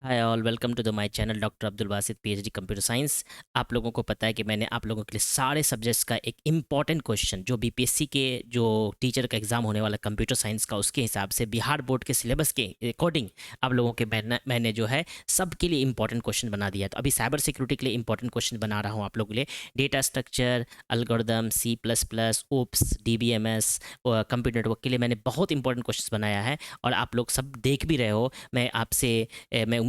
Hi all, welcome to the my channel doctor Abdul Basit PhD computer science. आप लोगों को पता है कि मैंने आप लोगों के लिए सारे सब्जेक्ट्स का एक इम्पॉर्टेंट क्वेश्चन जो बीपीएससी के जो टीचर का एग्ज़ाम होने वाला कंप्यूटर साइंस का, उसके हिसाब से बिहार बोर्ड के सिलेबस के अकॉर्डिंग आप लोगों के मैंने जो है सबके लिए इंपॉर्टेंट क्वेश्चन बना दिया। तो अभी साइबर सिक्योरिटी के लिए इंपॉर्टेंट क्वेश्चन बना रहा हूँ आप लोगों के लिए। Data structure, algorithm, C++, OOPS, DBMS और कंप्यूटर नेटवर्क के लिए मैंने बहुत इंपॉर्टेंट क्वेश्चन बनाया है और आप लोग सब देख भी रहे हो। मैं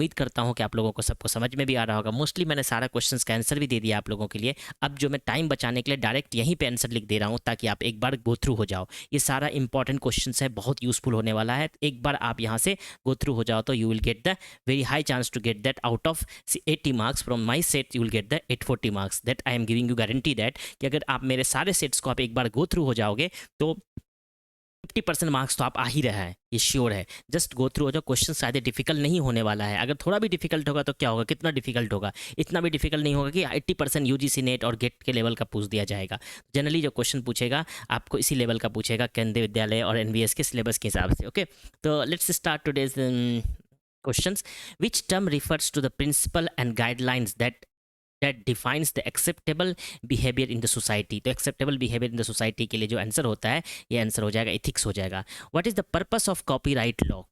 उम्मीद करता हूँ कि आप लोगों को सबको समझ में भी आ रहा होगा। मोस्टली मैंने सारा क्वेश्चंस का आंसर भी दे दिया आप लोगों के लिए। अब जो मैं टाइम बचाने के लिए डायरेक्ट यहीं पे आंसर लिख दे रहा हूँ ताकि आप एक बार गो थ्रू हो जाओ। ये सारा इंपॉर्टेंट क्वेश्चंस है, बहुत यूजफुल होने वाला है। एक बार आप यहाँ से गो थ्रू हो जाओ तो you will get the very high chance to get that out of 80 marks from my set. You will get the 840 marks. That I am giving you guarantee that कि अगर आप मेरे सारे सेट्स को आप एक बार गो थ्रू हो जाओगे तो 50% मार्क्स तो आप आ ही रहा है, ये श्योर है। जस्ट गो थ्रू हो जाओ। क्वेश्चन शायद डिफिकल्ट नहीं होने वाला है। अगर थोड़ा भी डिफिकल्ट होगा तो क्या होगा, कितना डिफिकल्ट होगा, इतना भी डिफिकल्ट नहीं होगा कि 80% यूजीसी नेट और गेट के लेवल का पूछ दिया जाएगा। जनरली जो क्वेश्चन पूछेगा आपको इसी लेवल का पूछेगा, केंद्रीय विद्यालय और एनवीएस के सिलेबस के हिसाब से। ओके, तो let's start today's questions. Which term refers to the principle and guidelines that defines the acceptable behavior in the society? तो acceptable behavior in the society के लिए जो आंसर होता है, ये आंसर हो जाएगा ethics हो जाएगा। What is the purpose of copyright law?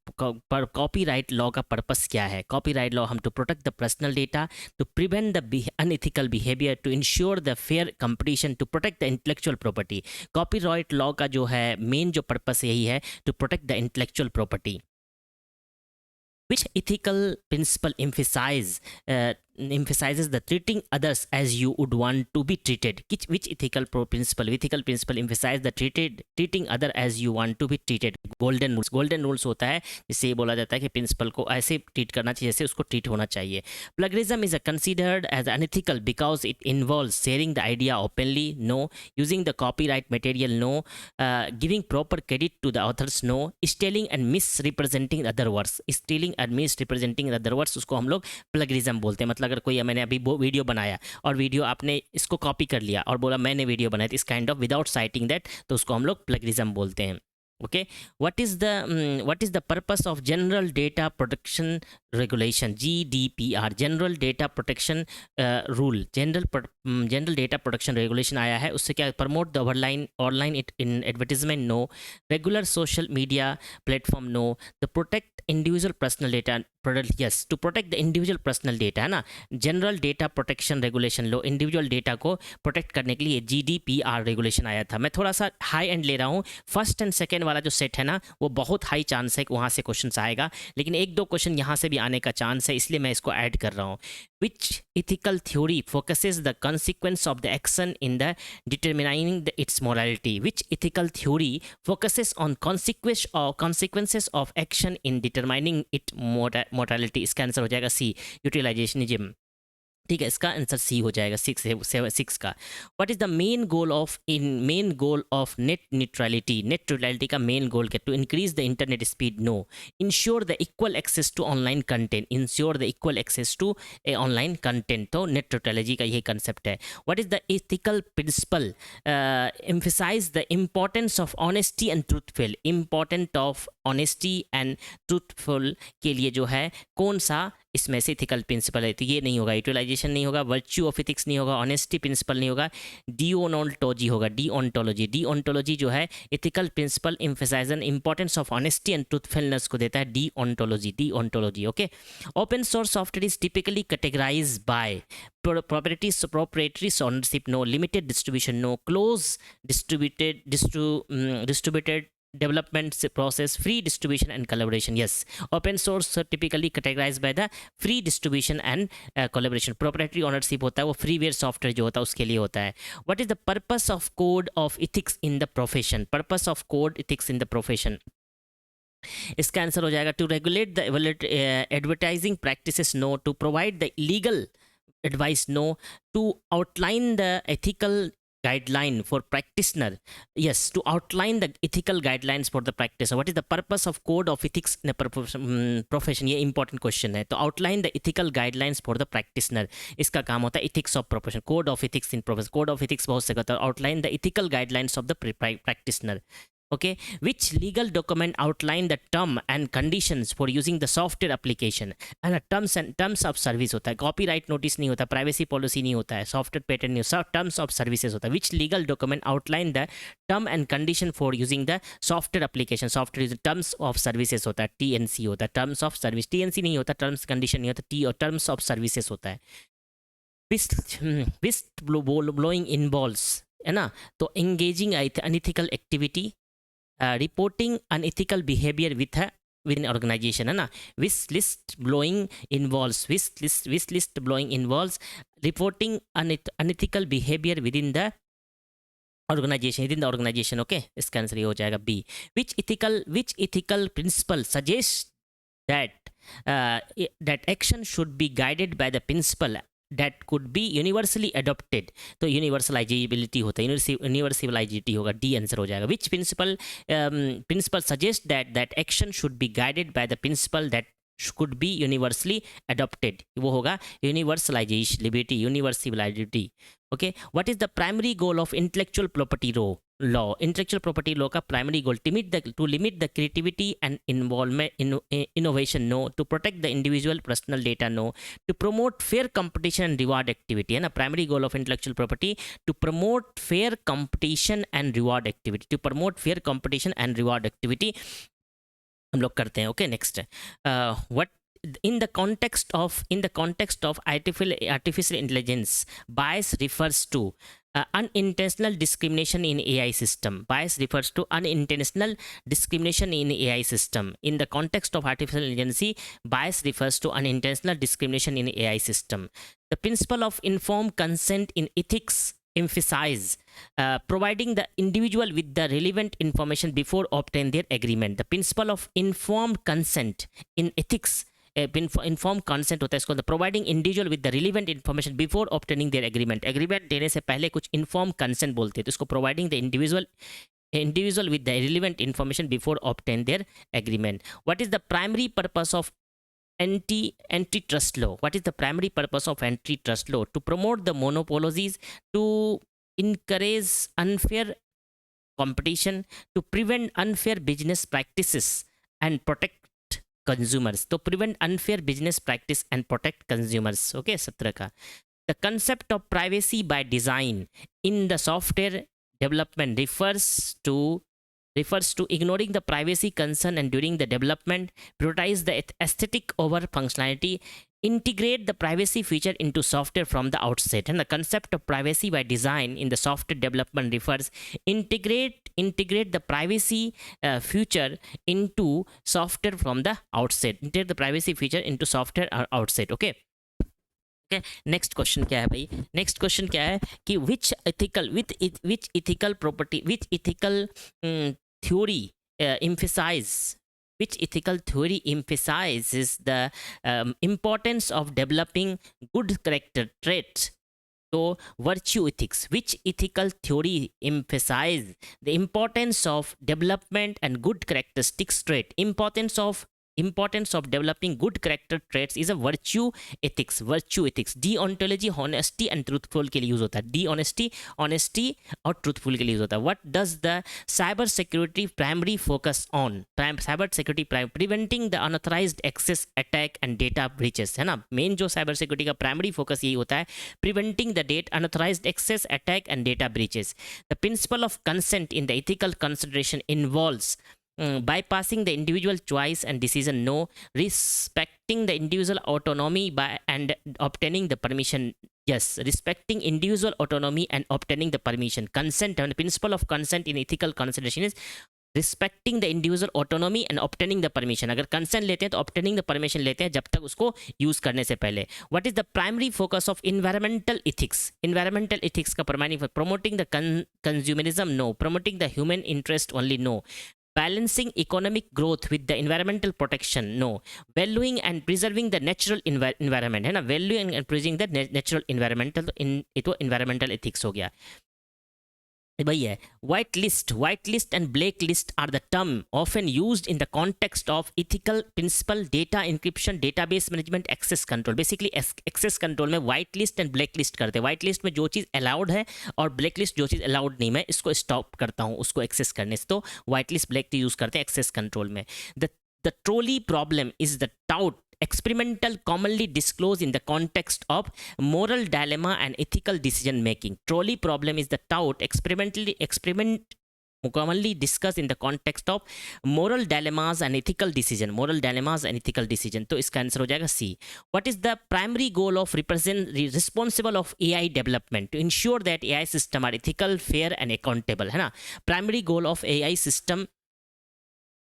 copyright law का पर्पस क्या है? copyright law हम to protect the personal data, to prevent the unethical behavior, to ensure the fair competition, to protect the intellectual property. copyright law का जो है main जो purpose यही है, to protect the intellectual property. Which ethical principle emphasizes the treating others as you would want to be treated? Which ethical principle emphasize the treating other as you want to be treated? golden rules होता है, जिससे ये बोला जाता है कि principal को ऐसे ट्रीट करना चाहिए जैसे उसको ट्रीट होना चाहिए। Plagiarism is considered as unethical because it involves sharing the idea openly, no. Using the copyright material, no. Giving proper credit to the authors, no. Stealing and misrepresenting other words, उसको हम लोग plagiarism बोलते हैं। मतलब अगर कोई, मैंने अभी वो वीडियो बनाया और वीडियो आपने इसको कॉपी कर लिया और बोला मैंने वीडियो बनाया, इस kind of without citing that, तो उसको हम लोग प्लगरिज्म बोलते हैं। Okay, what is the purpose of general data protection regulation, GDPR, general data protection rule, general data protection regulation आया है। उससे क्या, promote the online in advertisement, no. Regular social media platform, no. The protect individual personal data, yes, to protect the individual personal data है ना। General data protection regulation law, individual data को protect करने के लिए GDPR regulation आया था। मैं थोड़ा सा हाई एंड ले रहा हूँ, फर्स्ट एंड सेकेंड वाला जो सेट है ना, वो बहुत हाई चांस है कि वहाँ से क्वेश्चन आएगा, लेकिन एक दो क्वेश्चन यहाँ से भी आने का चांस है, इसलिए मैं इसको ऐड कर रहा हूँ। Which ethical theory focuses the consequence of the action in the determining its morality? Which ethical theory focuses on consequences of action in determining its morality? इसका आंसर हो जाएगा C, यूटिलाइजेशनिज्म। ठीक है, इसका आंसर सी हो जाएगा, 6 का। What is the main goal of net neutrality? Net neutrality का मेन गोल क्या? To increase the internet speed, no. Ensure the equal access to online content, ensure the equal access to a online content, तो net neutrality का यही concept है। What is the ethical principle emphasise the importance of honesty and truthful? Important of honesty and truthful के लिए जो है कौन सा इसमें से इथिकल प्रिंसिपल है? तो ये नहीं होगा, यूटिलाइजेशन नहीं होगा, वर्च्यू ऑफ इथिक्स नहीं होगा, ऑनेस्टी प्रिंसिपल नहीं होगा, डिओनोलॉजी होगा, डिओन्टोलॉजी जो है ethical principle emphasizing importance of honesty and truthfulness को देता है, deontology. Okay, open source software is typically categorized by proprietary ownership, no. Limited distribution, no. Close distributed development process, free distribution and collaboration, yes. Open source are typically categorized by the free distribution and collaboration. Proprietary ownership होता है वो freeware software जो होता है उसके लिए होता है। What is the purpose of code of ethics in the profession? Purpose of code ethics in the profession, इसका आंसर हो जाएगा to regulate the advertising practices, no. To provide the legal advice, no. To outline the ethical guideline for practitioner, yes. To outline the ethical guidelines for the practitioner. What is the purpose of code of ethics in a profession? ये important question है। तो outline the ethical guidelines for the practitioner, इसका काम होता है ethics of profession, code of ethics in profession। code of ethics बहुत से कहता है, outline the ethical guidelines of the practitioner। Okay, which legal document outline the term and conditions for using the software application? and terms of service होता है, copyright notice नहीं होता, privacy policy नहीं होता है, software patent नहीं होता, terms of services होता है. Which legal document outline the term and condition for using the software application? Software is terms of services होता है, TNC होता है, terms of service. TNC नहीं होता, terms condition नहीं होता, T और terms of services होता है. Whistleblowing involves, है ना, तो engaging unethical activity, reporting unethical behavior within organization, है ना. List blowing involves reporting unethical behavior within the organization. Okay, इसका आंसर ये हो जाएगा B. Which ethical principle suggests that action should be guided by the principle that could be universally adopted? तो universalizability होता है, universality होगा, D answer हो जाएगा. Which principle suggests that action should be guided by the principle that could be universally adopted? वो होगा universality. Okay, what is the primary goal of intellectual property law? Intellectual property law का primary goal to limit the creativity and involvement innovation, no. To protect the individual personal data, no. To promote fair competition and reward activity, है ना. Primary goal of intellectual property to promote fair competition and reward activity. To promote fair competition and reward activity हम लोग करते हैं. Okay, next. What in the context of artificial intelligence, bias refers to unintentional discrimination in AI system. Bias refers to unintentional discrimination in AI system. In the context of artificial intelligence, bias refers to unintentional discrimination in AI system. The principle of informed consent in ethics emphasize providing the individual with the relevant information before obtaining their agreement. The principle of informed consent in ethics, informed consent होता है इसको, providing individual with the relevant information before obtaining their agreement. Agreement देने से पहले कुछ informed consent बोलते हैं, तो इसको providing the individual with the relevant information before obtaining their agreement. What is the primary purpose of antitrust law? What is the primary purpose of antitrust law? To promote the monopolies, to encourage unfair competition, to prevent unfair business practices and protect consumers. To prevent unfair business practice and protect consumers. Okay, 17 का. The concept of privacy by design in the software development refers to ignoring the privacy concern and during the development, prioritize the aesthetic over functionality, integrate the privacy feature into software from the outset. And the concept of privacy by design in the software development refers integrate the privacy feature into software from the outset. Integrate the privacy feature into software outset. Okay. Okay, next question क्या है भाई? Next question क्या है कि which ethical theory emphasizes the importance of developing good character traits? So virtue ethics. Which ethical theory emphasizes the importance of development and good characteristics trait? Importance of developing good character traits is a virtue ethics. Deontology, honesty and truthful के लिए use होता है. honesty और truthful के लिए use होता है. What does the cyber security primary focus on? Cyber security preventing the unauthorized access, attack and data breaches, है ना. मेन जो cyber security का primary focus यही होता है, preventing the unauthorized access, attack and data breaches. The principle of consent in the ethical consideration involves bypassing the individual choice and decision, no. Respecting the individual autonomy and obtaining the permission, yes. Respecting individual autonomy and obtaining the permission. Consent, and the principle of consent in ethical consideration is respecting the individual autonomy and obtaining the permission. अगर consent लेते हैं तो obtaining the permission लेते हैं जब तक उसको use करने से पहले. What is the primary focus of environmental ethics? Environmental ethics का primary promoting the consumerism, no. Promoting the human interest only, no. Balancing economic growth with the environmental protection, no. Valuing and preserving the natural environment, है ना. Valuing and preserving the natural environmental, ये तो environmental ethics हो गया. वही है, white list and black list are the term often used in the context of ethical principle, data encryption, database management, access control. Basically access control में white list and black list करते हैं। White list में जो चीज़ allowed है और black list जो चीज़ allowed नहीं, मैं इसको स्टॉप करता हूँ उसको एक्सेस करने से, तो व्हाइट लिस्ट ब्लैक यूज़ करते हैं एक्सेस कंट्रोल में। The trolley problem is the tout experimental commonly disclosed in the context of moral dilemma and ethical decision making. Trolley problem is the tout commonly discussed in the context of moral dilemmas and ethical decision. तो इसका answer हो जाएगा सी। What is the primary goal of responsible of AI development? To ensure that AI system are ethical, fair and accountable, है ना। Primary goal of AI system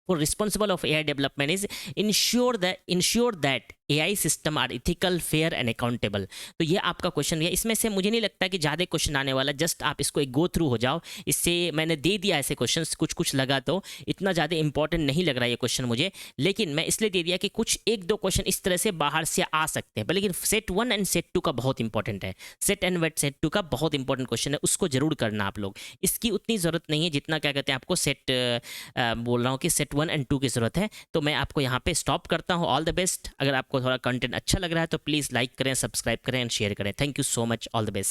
for responsible of AI development is ensure that AI system are ethical, fair and accountable। तो ये आपका question है। इसमें से मुझे नहीं लगता कि ज़्यादा क्वेश्चन आने वाला, जस्ट आप इसको एक गो थ्रू हो जाओ। इससे मैंने दे दिया ऐसे क्वेश्चन, कुछ लगा, तो इतना ज़्यादा इंपॉर्टेंट नहीं लग रहा है ये क्वेश्चन मुझे, लेकिन मैं इसलिए दे दिया कि कुछ एक दो क्वेश्चन इस तरह से बाहर से आ सकते हैं, लेकिन सेट 1 एंड सेट 2 का बहुत इंपॉर्टेंट है। सेट 2 का बहुत इंपॉर्टेंट क्वेश्चन है, उसको जरूर करना आप लोग। इसकी उतनी ज़रूरत नहीं है जितना क्या कहते हैं आपको बोल रहा हूँ कि सेट 1 एंड 2 की ज़रूरत है। तो मैं आपको यहाँ पे स्टॉप करता हूँ। All the best. अगर आपको थोड़ा कंटेंट अच्छा लग रहा है तो प्लीज़ लाइक करें, सब्सक्राइब करें एंड शेयर करें। Thank you so much. All the best.